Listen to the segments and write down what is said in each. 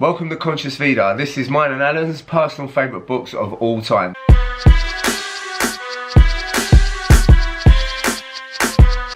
Welcome to Conscious Vida. This is mine and Alan's personal favourite books of all time.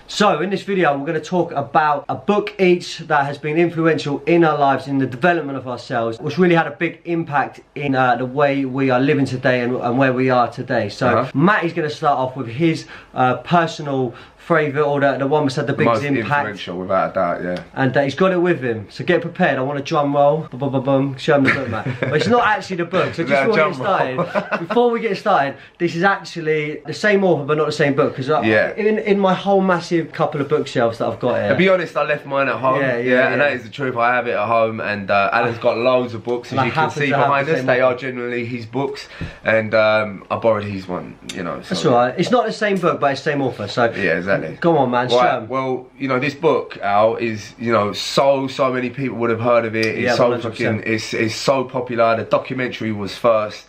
So in this video we're going to talk about a book each that has been influential in our lives, in the development of ourselves, which really had a big impact in the way we are living today and where we are today. So Matt is going to start off with his personal favourite, or the one which had the biggest Most impact. Influential, without a doubt, yeah. And he's got it with him, so get prepared. I want a drum roll. Boom, show him the book, Matt. But it's not actually the book, so just before we get started, this is actually the same author but not the same book, because in my whole massive couple of bookshelves that I've got here. To be honest, I left mine at home, and that is the truth. I have it at home, and Alan's got loads of books, as you can see behind us. They are generally his books, and I borrowed his one, you know. So. That's alright. It's not the same book, but it's the same author, so yeah, exactly. Go on, man. Right, well, you know, this book, Al, is, you know, so many people would have heard of it. It's so fucking, it's so popular. The documentary was first.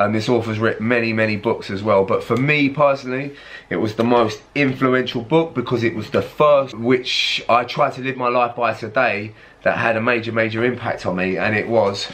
This author's written many books as well, but for me personally, it was the most influential book because it was the first which I try to live my life by today that had a major impact on me, and it was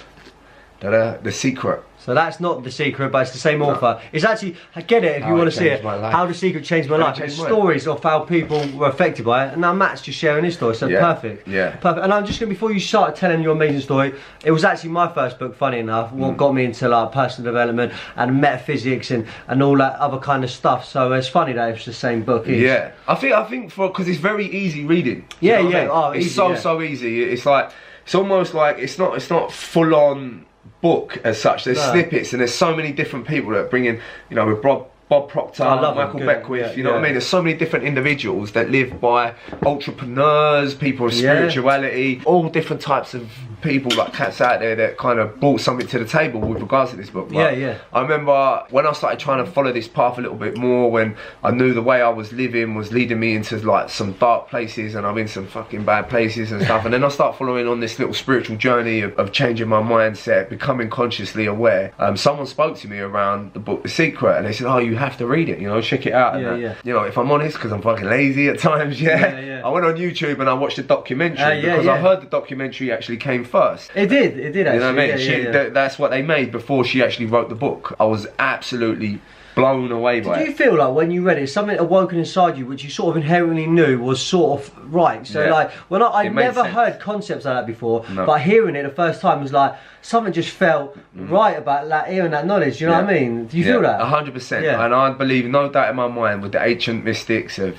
The Secret. So that's not The Secret, but it's the same author. It's actually, I get it if you want to see it, How The Secret Changed My Life. It's stories of how people were affected by it, and now Matt's just sharing his story, so perfect. Yeah. Perfect. And I'm just going to, before you start telling your amazing story, it was actually my first book, funny enough, what got me into like personal development and metaphysics and all that other kind of stuff, so it's funny that it's the same book. Yeah. I think because it's very easy reading. Yeah, I mean? Oh, it's so easy. It's like, it's almost like, it's not full on book as such. There's snippets, and there's so many different people that bring in, you know, with Bob Proctor, Michael Beckwith, you know what I mean? There's so many different individuals that live by entrepreneurs, people of spirituality, all different types of people, like cats out there that kind of brought something to the table with regards to this book. But I remember when I started trying to follow this path a little bit more, when I knew the way I was living was leading me into like some dark places, and I'm in some fucking bad places and stuff, and then I start following on this little spiritual journey of changing my mindset, becoming consciously aware. Someone spoke to me around the book The Secret, and they said, oh, you have to read it, you know, check it out. You know, if I'm honest, because I'm fucking lazy at times, I went on YouTube and I watched the documentary because I heard the documentary actually came first. It did actually. You know what I mean? That's what they made before she actually wrote the book. I was absolutely blown away by it. Did you feel like when you read it, something awoken inside you which you sort of inherently knew was sort of right? So like, when I'd never heard concepts like that before, but hearing it the first time was like, something just felt right about like hearing that knowledge, you know what I mean? Do you feel that? 100%. And I believe, no doubt in my mind, with the ancient mystics of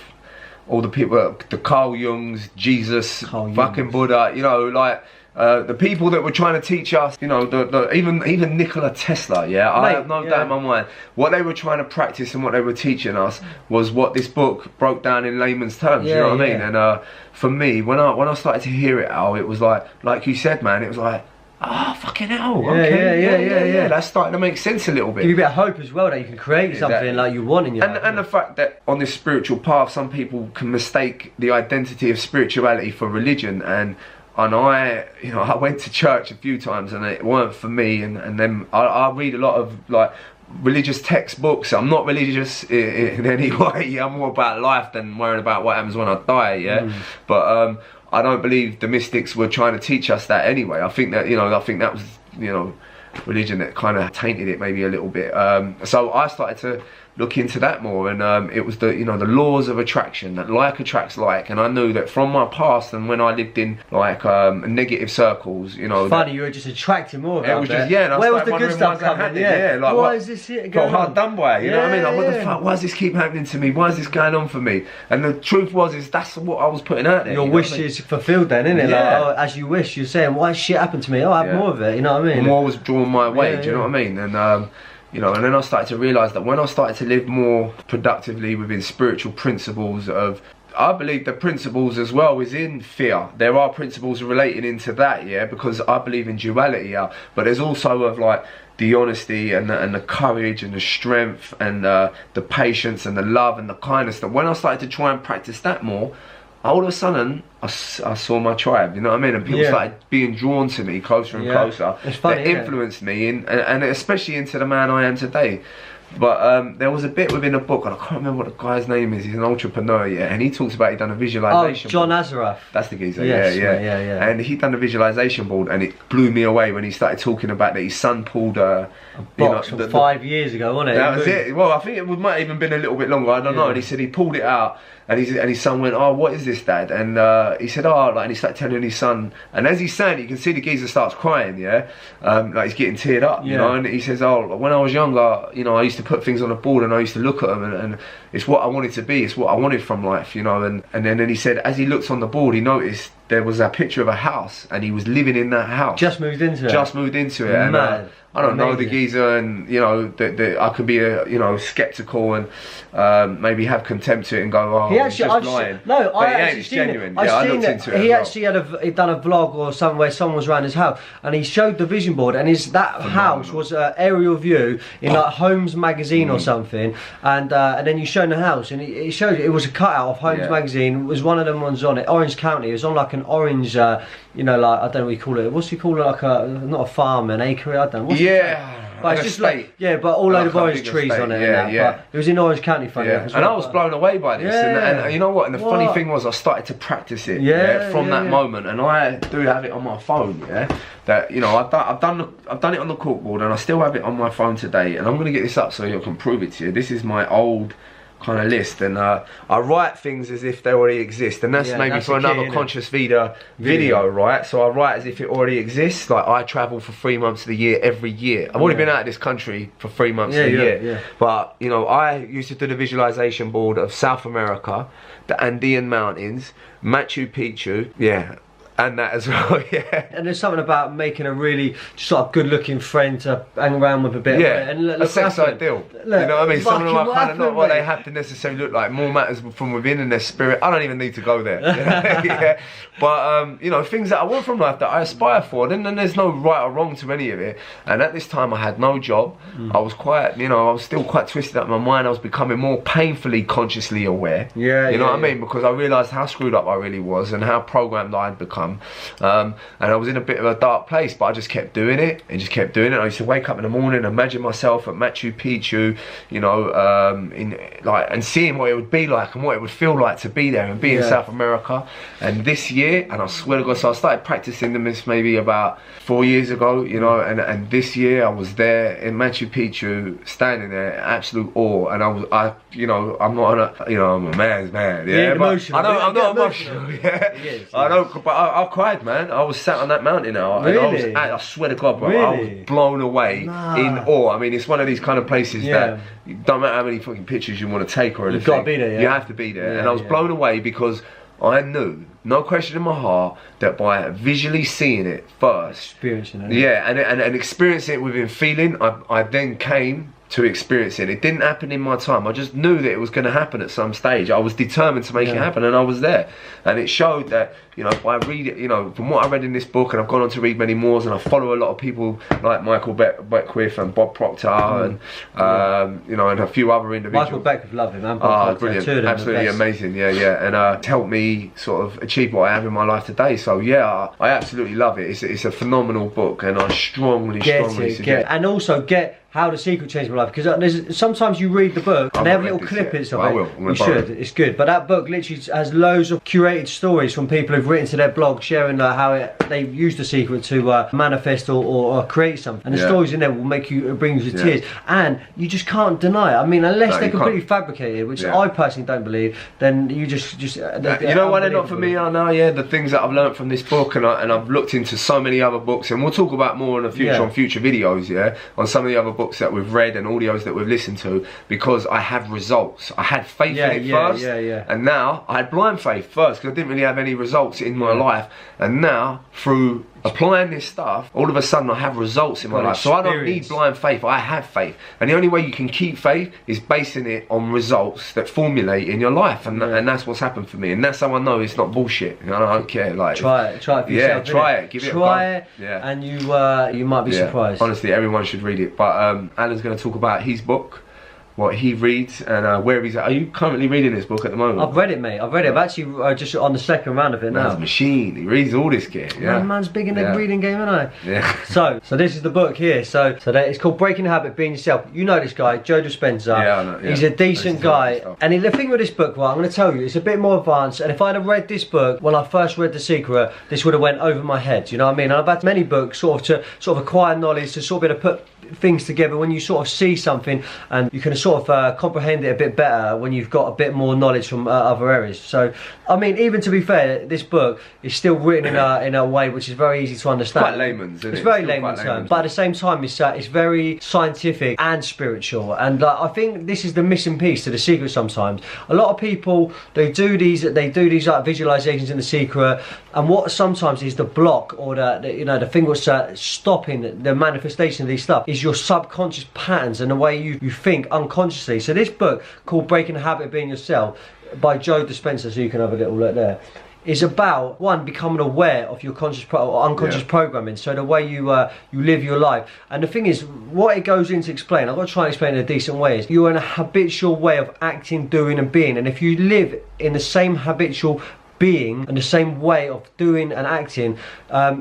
all the people, the Carl Jungs, Jesus, fucking Buddha, you know, like the people that were trying to teach us, you know, even Nikola Tesla, I have no doubt in my mind, what they were trying to practice and what they were teaching us was what this book broke down in layman's terms, you know what I mean? And for me, when I started to hear it, Al, it was like you said, man, it was like, oh, fucking hell, okay, that's starting to make sense a little bit. Give you a bit of hope as well that you can create something like you want in your life. And the fact that on this spiritual path, some people can mistake the identity of spirituality for religion, and I, you know, I went to church a few times and it weren't for me, and then I read a lot of like religious textbooks. I'm not religious in any way. I'm more about life than worrying about what happens when I die, but I don't believe the mystics were trying to teach us that anyway. I think that, you know, that was, you know, religion that kind of tainted it maybe a little bit. So I started to look into that more, and it was the, you know, the laws of attraction, that like attracts like, and I knew that from my past and when I lived in like negative circles, you know. Funny, you were just attracting more of it. It was just, and I where was the good stuff coming? Like, why is this shit going on? Hard done by, you know what I mean? Like, what the fuck? Why does this keep happening to me? Why is this going on for me? And the truth was, that's what I was putting out there. Your wish is fulfilled then, isn't it? Like, oh, as you wish, you're saying, why shit happened to me? Oh, I have more of it, you know what I mean? More was drawn my way, do you know what I mean? And you know, and then I started to realise that when I started to live more productively within spiritual principles of, I believe the principles as well is in fear. There are principles relating into that, because I believe in duality, but there's also of like the honesty and the courage and the strength and the patience and the love and the kindness, that when I started to try and practice that more, all of a sudden I saw my tribe, you know what I mean? And people started being drawn to me closer and closer. It's funny, that influenced me, and especially into the man I am today. But there was a bit within a book, and I can't remember what the guy's name is. He's an entrepreneur, and he talks about he'd done a visualization. Oh, John Azareth. That's the geezer. Yes, yeah. And he'd done a visualization board, and it blew me away when he started talking about that his son pulled a box from 5 years ago, wasn't it? That was it. Well, I think it might even been a little bit longer. I don't know. And he said he pulled it out. And his son went, oh, what is this, Dad? And he said, oh, like, and he started telling his son, and as he's saying, you can see the geezer starts crying, like he's getting teared up, you know. And he says, oh, when I was younger, you know, I used to put things on a board and I used to look at them, and it's what I wanted to be, it's what I wanted from life, you know. And then he said, as he looked on the board, he noticed there was a picture of a house, and he was living in that house. Just moved into it. Just moved into it. And, I don't know the geezer, and you know that I could be skeptical and maybe have contempt to it and go, oh, he's just lying. It's genuine. I looked into it. He actually he'd done a vlog or something where someone was around his house, and he showed the vision board, and that house was an aerial view in like Homes magazine or something, and then you showed the house, and he showed it was a cutout of Homes magazine. It was one of them ones on it, Orange County. It was on like an orange, you know, like I don't know what you call it. What's you call it? Like not a farm, an acre. I don't know. But it's just like, but all load of orange trees on it. But it was in Orange County, funny enough. And I was blown away by this. And you know what? And the funny thing was, I started to practice it from that moment. And I do have it on my phone. That, you know, I've done it on the corkboard, and I still have it on my phone today. And I'm gonna get this up so you can prove it to you. This is my old kind of list, and I write things as if they already exist, and that's maybe for another conscious video, right? So I write as if it already exists. Like, I travel for 3 months of the year every year. I've already been out of this country for 3 months of the year, but you know, I used to do the visualization board of South America, the Andean mountains, Machu Picchu, and that as well, And there's something about making a really sort of good-looking friend to hang around with a bit. And a sex ideal. You know what I mean? Some of them are kind of not what they have to necessarily look like. More matters from within and their spirit. I don't even need to go there. But you know, things that I want from life that I aspire for. Then there's no right or wrong to any of it. And at this time, I had no job. I was quite, you know, I was still quite twisted up in my mind. I was becoming more painfully consciously aware. You know what I mean? Because I realised how screwed up I really was and how programmed I'd become. And I was in a bit of a dark place, but I just kept doing it and just kept doing it. I used to wake up in the morning, imagine myself at Machu Picchu, you know, and seeing what it would be like and what it would feel like to be there and be in South America. And this year, and I swear to God, so I started practicing them this maybe about 4 years ago, you know, and this year I was there in Machu Picchu, standing there, absolute awe. And you know, I'm not on a, you know, I'm a man's man, but I'm not emotional, I don't, but I cried, man. I was sat on that mountain now. Really? I swear to God, bro, I was blown away in awe. I mean, it's one of these kind of places that don't matter how many fucking pictures you want to take or anything. You've got to be there, You have to be there. And I was blown away because I knew, no question in my heart, that by visually seeing it first, experiencing it, and experiencing it within feeling, I then came to experience it. It didn't happen in my time. I just knew that it was going to happen at some stage. I was determined to make it happen, and I was there. And it showed that, you know, by reading, you know, from what I read in this book, and I've gone on to read many more, and I follow a lot of people like Michael Beckwith and Bob Proctor and you know, and a few other individuals. Michael Beckwith, love him, man. Bob brilliant, absolutely amazing, and it's helped me sort of achieve what I have in my life today. So I absolutely love it. It's a phenomenal book, and I strongly suggest. And also get How the Secret Changed My Life, because sometimes you read the book and they have little clippings of it. I will. You should. It's good. But that book literally has loads of curated stories from people who've written to their blog, sharing how they use the secret to manifest or create something. And the stories in there will bring you to tears. And you just can't deny it. I mean, unless they're completely fabricated, which I personally don't believe, then you just you know why they're not for me? I know, the things that I've learned from this book, and I've looked into so many other books, and we'll talk about more in the future on future videos, on some of the other books that we've read and audios that we've listened to, because I have results. I had faith in it first, and now I had blind faith first because I didn't really have any results in my life, and now through applying this stuff, all of a sudden I have results in my life. So I don't need blind faith, I have faith. And the only way you can keep faith is basing it on results that formulate in your life, and that's what's happened for me, and that's how I know it's not bullshit. I don't care. Like, try it for yourself. Try it. Give it a go. And you might be surprised. Honestly, everyone should read it. But Alan's going to talk about his book. what he reads and where he's at. Are you currently reading this book at the moment? I've read it, mate. I've read it. I've actually just on the second round of it now. Man's a machine. He reads all this gear. Yeah. Man's big in the reading game, isn't I? Yeah. So this is the book here. So that it's called Breaking the Habit, Being Yourself. You know this guy, Joe Dispenza. Yeah, I know. Yeah. He's a decent guy. And the thing with this book, right, I'm going to tell you, it's a bit more advanced. And if I'd have read this book when I first read The Secret, this would have went over my head. You know what I mean? And I've had many books to acquire knowledge, to sort of be able to put things together when you sort of see something, and you can sort of comprehend it a bit better when you've got a bit more knowledge from other areas. So I mean, even to be fair, this book is still written in a way which is very easy to understand. Quite layman's, isn't it? It's very layman's terms, but at the same time it's very scientific and spiritual, and I think this is the missing piece to The Secret. Sometimes a lot of people, they do these like visualizations in The Secret, and what sometimes is the block or the thing that's stopping the manifestation of these stuff is your subconscious patterns and the way you think unconsciously. So this book called Breaking the Habit of Being Yourself by Joe Dispenza, so you can have a little look there, is about, one, becoming aware of your conscious or unconscious programming, so the way you live your life. And the thing is, what it goes into explain, I've got to try and explain it in a decent way, is you're in a habitual way of acting, doing and being, and if you live in the same habitual being and the same way of doing and acting,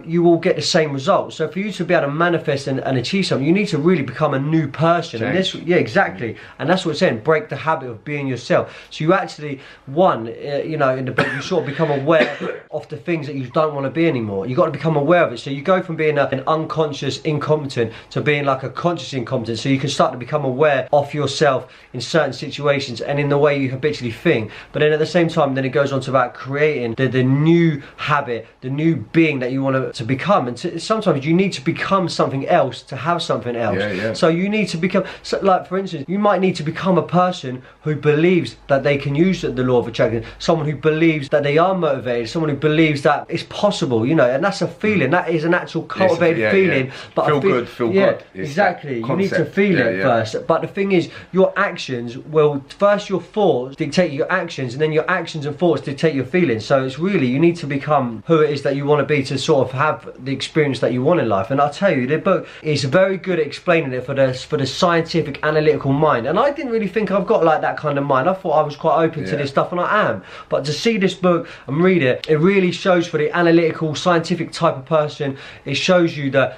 you will get the same results. So for you to be able to manifest and achieve something, you need to really become a new person. And this, yeah, exactly. And that's what it's saying, break the habit of being yourself. So you actually, in the book, you sort of become aware of the things that you don't want to be anymore. You've got to become aware of it. So you go from being an unconscious incompetent to being like a conscious incompetent. So you can start to become aware of yourself in certain situations and in the way you habitually think. But then at the same time, then it goes on to about creating the new habit, the new being that you want to become. And sometimes you need to become something else to have something else. Yeah. So you need to become, like for instance, you might need to become a person who believes that they can use the law of attraction, someone who believes that they are motivated, someone who believes that it's possible, and that's a feeling. That is an actual cultivated feeling. Yeah. But feel good. It's exactly. You need to feel it first. But the thing is, your actions will, first your thoughts dictate your actions, and then your actions and thoughts dictate your feelings. So it's really, you need to become who it is that you want to be to sort of have the experience that you want in life. And I'll tell you, the book is very good at explaining it for the scientific, analytical mind. And I didn't really think I've got like that kind of mind. I thought I was quite open to this stuff, and I am. But to see this book and read it, it really shows for the analytical, scientific type of person. It shows you the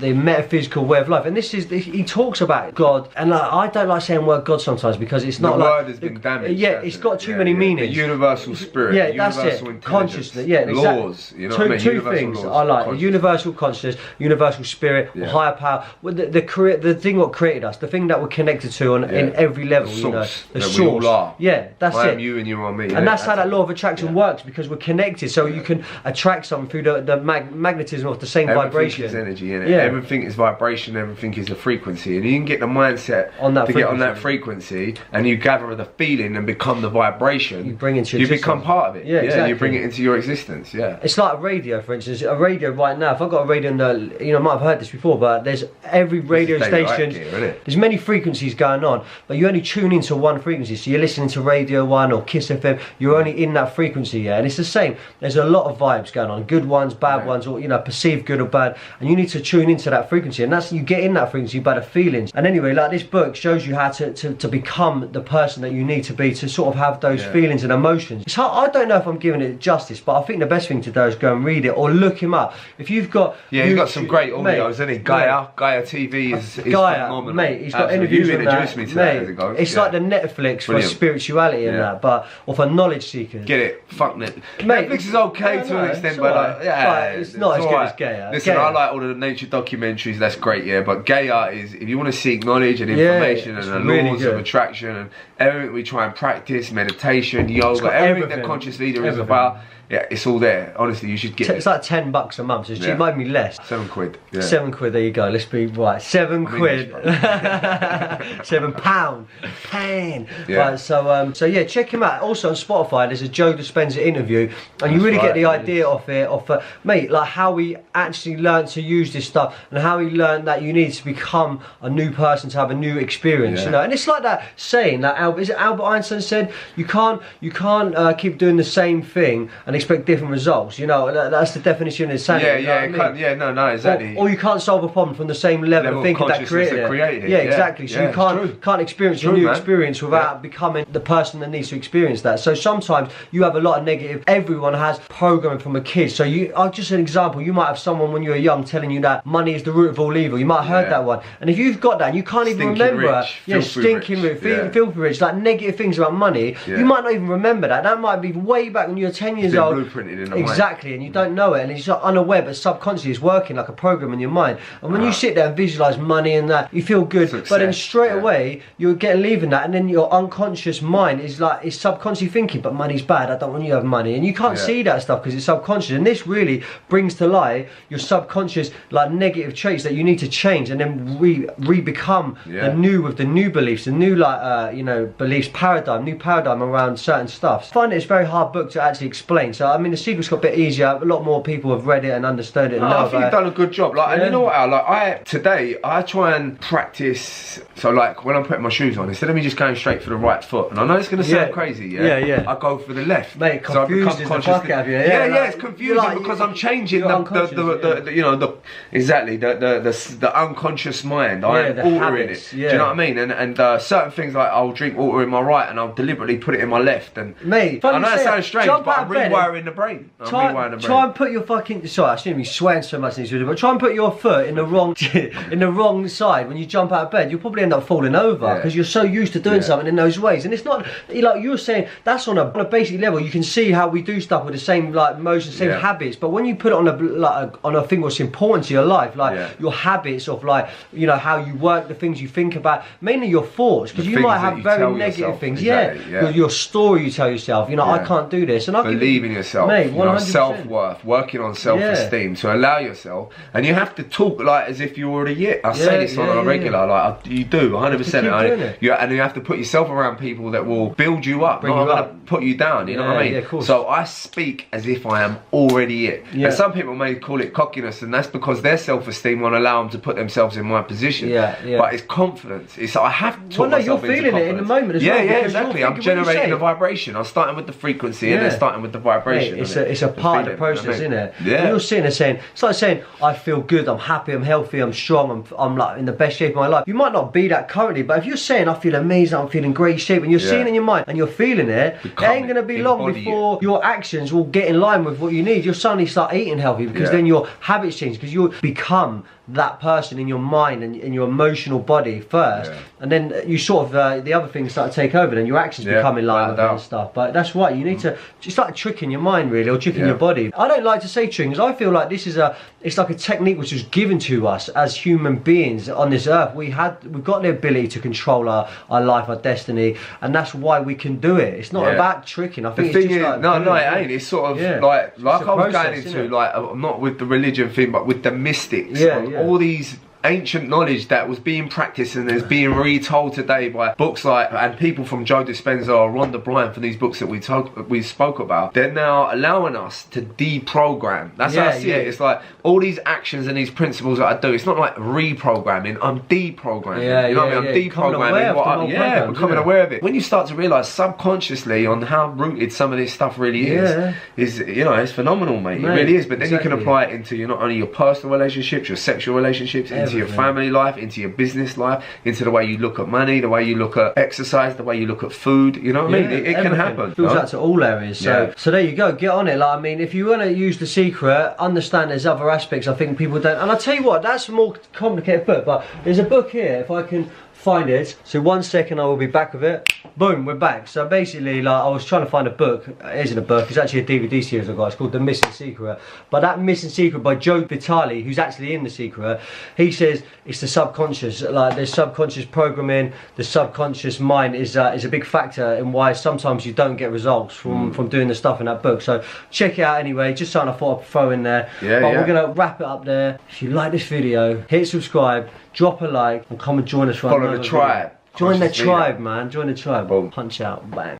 metaphysical way of life. And this is, he talks about God, and I don't like saying word God sometimes because it's not the like word has been damaged. Yeah, it's got too many meanings. The universal spirit, universal intelligence, consciousness, laws. You know what I mean? Two things I like: the universal consciousness, universal spirit, or higher power. The thing what created us, the thing that we're connected to in every level. The source. We all are. Yeah, that's it. I am you and you are me. And that's how that law of attraction works, because we're connected. So you can attract something through the magnetism of the same vibration. Everything is energy, innit? Yeah. Everything is vibration. Everything is a frequency, and you can get the mindset get on that frequency, and you gather the feeling and become the vibration. You bring into your existence. Become part of it. Yeah, exactly. You bring it into your existence. Yeah. It's like a radio, for instance. A radio right now. If I've got a radio, I might have heard this before, but there's every radio station. There's many frequencies going on, but you only tune into one frequency. So you're listening to Radio 1 or Kiss FM. You're only in that frequency, and it's the same. There's a lot of vibes going on, good ones, bad ones, or perceived good or bad, and you need to tune into that frequency, and that's, you get in that frequency by the feelings. And anyway, like this book shows you how to become the person that you need to be to sort of have those feelings and emotions. It's hard, I don't know if I'm giving it justice, but I think the best thing to do is go and read it or look him up. If you've got he's got some great audios, isn't he? Gaia TV is phenomenal. Mate, he's got interviews you introduced me to that as it goes. It's like the Netflix for spirituality and that, or for knowledge seekers. Get it? Fuck Netflix. Netflix is okay to an extent, but it's not as good as Gaia. Listen, I like all the nature documentaries, that's great, but Gaia is, if you want to seek knowledge and information and the laws of attraction and everything we try and practice, meditation, yoga, everything that conscious leader is about, it's all there. Honestly, you should get it. It's like $10 a month. It's cheap. It might be less. £7. Yeah. £7. There you go. Let's be right. £7. £7. Pain. Yeah. Right. So yeah, check him out. Also on Spotify, there's a Joe Dispenza interview, and you really get the idea of it. Mate, like how he actually learned to use this stuff, and how he learned that you need to become a new person to have a new experience. And it's like that saying that Albert Einstein said, you can't can't keep doing the same thing and expect different results. You know, that's the definition of insanity. No, exactly. Or you can't solve a problem from the same level of thinking that created it. Yeah, exactly. So you can't experience a new experience without becoming the person that needs to experience that. So sometimes you have a lot of negative. Everyone has programming from a kid. So I'll just an example. You might have someone when you were young telling you that money is the root of all evil. You might have heard that one. And if you've got that, and you can't even remember. Stinking rich, filthy rich, like negative things about money. You might not even remember that. That might be way back when you were 10 years old. Blueprinted in the exactly, and you don't know it, and it's unaware, but subconsciously it's working like a program in your mind. And when you sit there and visualize money and that, you feel good. Success, but then straight away you're leaving that, and then your unconscious mind is subconsciously thinking, but money's bad. I don't want you to have money, and you can't see that stuff because it's subconscious. And this really brings to light your subconscious negative traits that you need to change, and then re-become the new with the new beliefs, the new beliefs new paradigm around certain stuff. I find it's a very hard book to actually explain. So I mean, The Secret's got a bit easier. A lot more people have read it and understood it. I think you've done a good job. And you know what, Al? Today I try and practice. So when I'm putting my shoes on, instead of me just going straight for the right foot, and I know it's going to sound crazy, I go for the left. Mate, it confuses the fuck out of you. It's confusing because I'm changing the unconscious mind. I'm altering it. Do you know what I mean? And certain things like I'll drink water in my right and I'll deliberately put it in my left. And mate, I know it sounds strange, but I'm rewiring the brain. Try and put your fucking I shouldn't be swearing so much in this video, but try and put your foot in the wrong side when you jump out of bed. You'll probably end up falling over because you're so used to doing something in those ways. And it's not like you were saying, that's on a basic level. You can see how we do stuff with the same motions, same habits. But when you put it on a thing what's important to your life, your habits of how you work, the things you think about, mainly your thoughts, because you might have very negative things. Your story you tell yourself. I can't do this, and I believe in yourself. Mate, 100%. Self-worth, working on self-esteem to allow yourself, and you have to talk as if you already it. I say this on a regular, you do 100%. And you have to put yourself around people that will build you up, not put you down. You know what I mean? So I speak as if I am already it. And some people may call it cockiness, and that's because their self-esteem won't allow them to put themselves in my position. But it's confidence. It's I have to talk myself into confidence. You're feeling it in the moment as well. Yeah, exactly. I'm generating a vibration. I'm starting with the frequation and then starting with the vibration. It's a part of the process, isn't it? Yeah. You're sitting there saying, it's like saying, I feel good, I'm happy, I'm healthy, I'm strong, I'm in the best shape of my life. You might not be that currently, but if you're saying, I feel amazing, I'm feeling great shape, and you're seeing it in your mind and you're feeling it, it ain't going to be long before your actions will get in line with what you need. You'll suddenly start eating healthy because then your habits change, because you'll become that person in your mind and in your emotional body first, and then you sort of the other things start to take over, and your actions become in line with that and stuff. But that's why you need to start tricking your mind, really, or tricking your body. I don't like to say tricking, because I feel like this is it's like a technique which was given to us as human beings on this earth. We've got the ability to control our life, our destiny, and that's why we can do it. It's not about tricking. I think the thing is, no, it ain't. It's sort of like I was going into, not with the religion thing, but with the mystics. All these ancient knowledge that was being practiced and is being retold today by books and people from Joe Dispenza or Rhonda Byrne, for these books that we spoke about. They're now allowing us to deprogram. That's how I see it. It's like all these actions and these principles that I do, it's not like reprogramming, I'm deprogramming. You know what I mean? I'm deprogramming becoming aware of it. When you start to realise subconsciously on how rooted some of this stuff really is it's phenomenal, mate. It really is. But then you can apply it into not only your personal relationships, your sexual relationships, into your family life, into your business life, into the way you look at money, the way you look at exercise, the way you look at food. You know what I mean? It can happen. It goes out to all areas. So there you go. Get on it. I mean, if you want to use The Secret, understand there's other aspects I think people don't. And I'll tell you what, that's a more complicated book. But there's a book here, if I can find it. So 1 second, I will be back with it. Boom, we're back. So basically, I was trying to find a book. It isn't a book, it's actually a DVD series I've got. It's called The Missing Secret. But that Missing Secret by Joe Dispenza, who's actually in The Secret, he says it's the subconscious. There's subconscious programming. The subconscious mind is a big factor in why sometimes you don't get results from doing the stuff in that book. So check it out anyway. Just something I thought I'd throw in there. We're gonna wrap it up there. If you like this video, hit subscribe, drop a like, and come and join us for Follow the tribe. Join the tribe, man. Join the tribe. Boom. Punch out. Bang.